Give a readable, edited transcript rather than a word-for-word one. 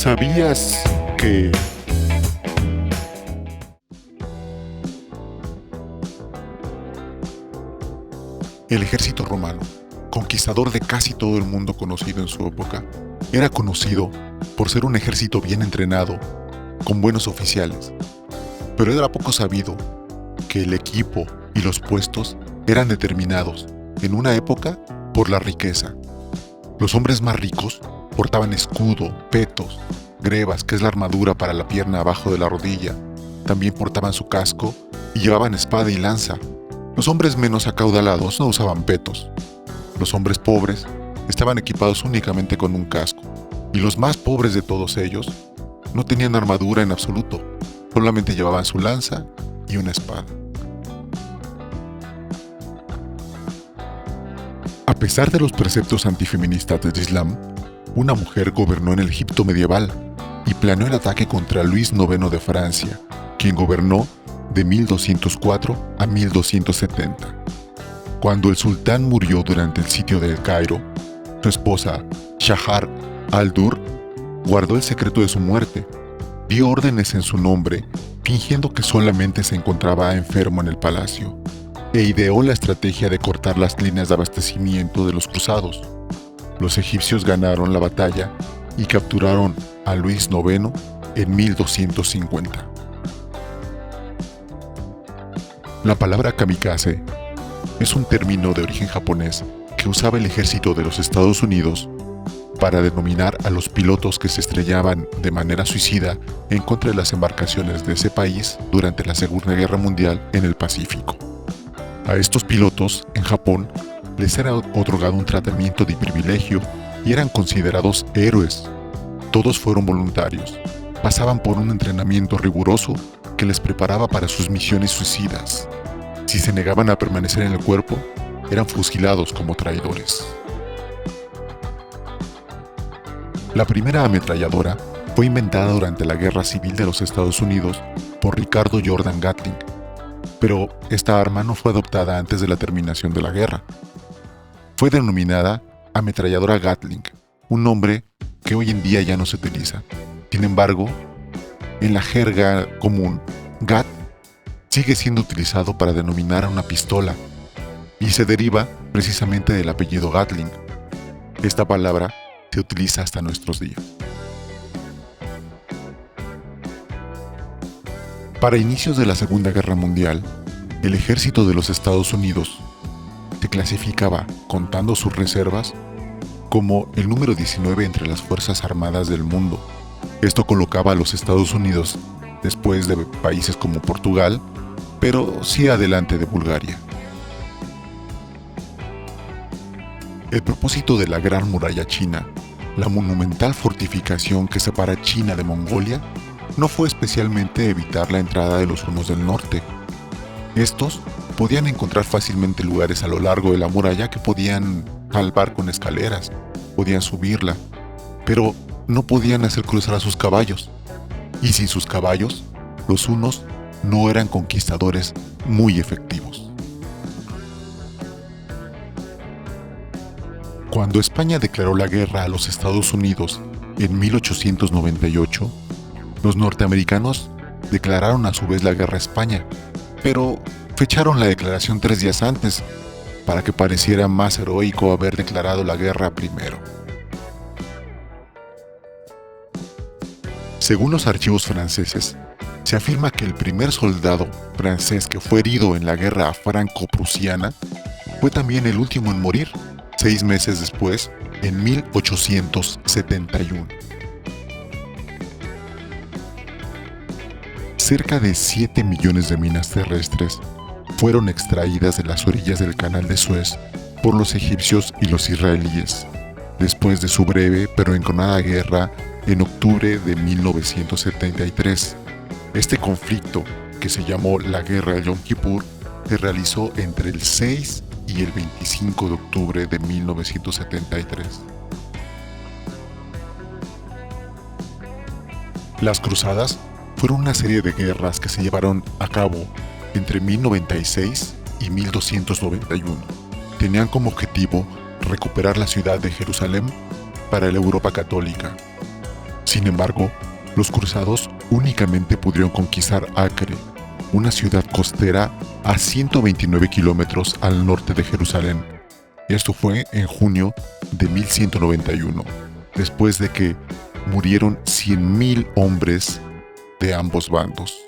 ¿Sabías que el ejército romano, conquistador de casi todo el mundo conocido en su época, era conocido por ser un ejército bien entrenado, con buenos oficiales? Pero era poco sabido que el equipo y los puestos eran determinados, en una época, por la riqueza. Los hombres más ricos portaban escudo, petos, grebas, que es la armadura para la pierna abajo de la rodilla. También portaban su casco y llevaban espada y lanza. Los hombres menos acaudalados no usaban petos. Los hombres pobres estaban equipados únicamente con un casco. Y los más pobres de todos ellos no tenían armadura en absoluto. Solamente llevaban su lanza y una espada. A pesar de los preceptos antifeministas del Islam, una mujer gobernó en el Egipto medieval y planeó el ataque contra Luis IX de Francia, quien gobernó de 1204 a 1270. Cuando el sultán murió durante el sitio de El Cairo, su esposa, Shahar al-Dur, guardó el secreto de su muerte, dio órdenes en su nombre, fingiendo que solamente se encontraba enfermo en el palacio, e ideó la estrategia de cortar las líneas de abastecimiento de los cruzados. Los egipcios ganaron la batalla y capturaron a Luis IX en 1250. La palabra kamikaze es un término de origen japonés que usaba el ejército de los Estados Unidos para denominar a los pilotos que se estrellaban de manera suicida en contra de las embarcaciones de ese país durante la Segunda Guerra Mundial en el Pacífico. A estos pilotos, en Japón, les era otorgado un tratamiento de privilegio y eran considerados héroes. Todos fueron voluntarios, pasaban por un entrenamiento riguroso que les preparaba para sus misiones suicidas. Si se negaban a permanecer en el cuerpo, eran fusilados como traidores. La primera ametralladora fue inventada durante la Guerra Civil de los Estados Unidos por Ricardo Jordan Gatling, pero esta arma no fue adoptada antes de la terminación de la guerra. Fue denominada ametralladora Gatling, un nombre que hoy en día ya no se utiliza. Sin embargo, en la jerga común, Gat sigue siendo utilizado para denominar a una pistola y se deriva precisamente del apellido Gatling. Esta palabra se utiliza hasta nuestros días. Para inicios de la Segunda Guerra Mundial, el ejército de los Estados Unidos se clasificaba, contando sus reservas, como el número 19 entre las Fuerzas Armadas del mundo. Esto colocaba a los Estados Unidos después de países como Portugal, pero sí adelante de Bulgaria. El propósito de la Gran Muralla China, la monumental fortificación que separa China de Mongolia, no fue especialmente evitar la entrada de los hunos del norte. Estos podían encontrar fácilmente lugares a lo largo de la muralla que podían salvar con escaleras, podían subirla, pero no podían hacer cruzar a sus caballos. Y sin sus caballos, los hunos no eran conquistadores muy efectivos. Cuando España declaró la guerra a los Estados Unidos en 1898, los norteamericanos declararon a su vez la guerra a España, pero fecharon la declaración 3 días antes, para que pareciera más heroico haber declarado la guerra primero. Según los archivos franceses, se afirma que el primer soldado francés que fue herido en la guerra franco-prusiana fue también el último en morir, 6 meses después, en 1871. Cerca de 7 millones de minas terrestres fueron extraídas de las orillas del Canal de Suez por los egipcios y los israelíes, después de su breve pero enconada guerra en octubre de 1973. Este conflicto, que se llamó la Guerra de Yom Kippur, se realizó entre el 6 y el 25 de octubre de 1973. Las cruzadas fueron una serie de guerras que se llevaron a cabo entre 1096 y 1291. Tenían como objetivo recuperar la ciudad de Jerusalén para la Europa católica. Sin embargo, los cruzados únicamente pudieron conquistar Acre, una ciudad costera a 129 kilómetros al norte de Jerusalén. Esto fue en junio de 1191, después de que murieron 100.000 hombres de ambos bandos.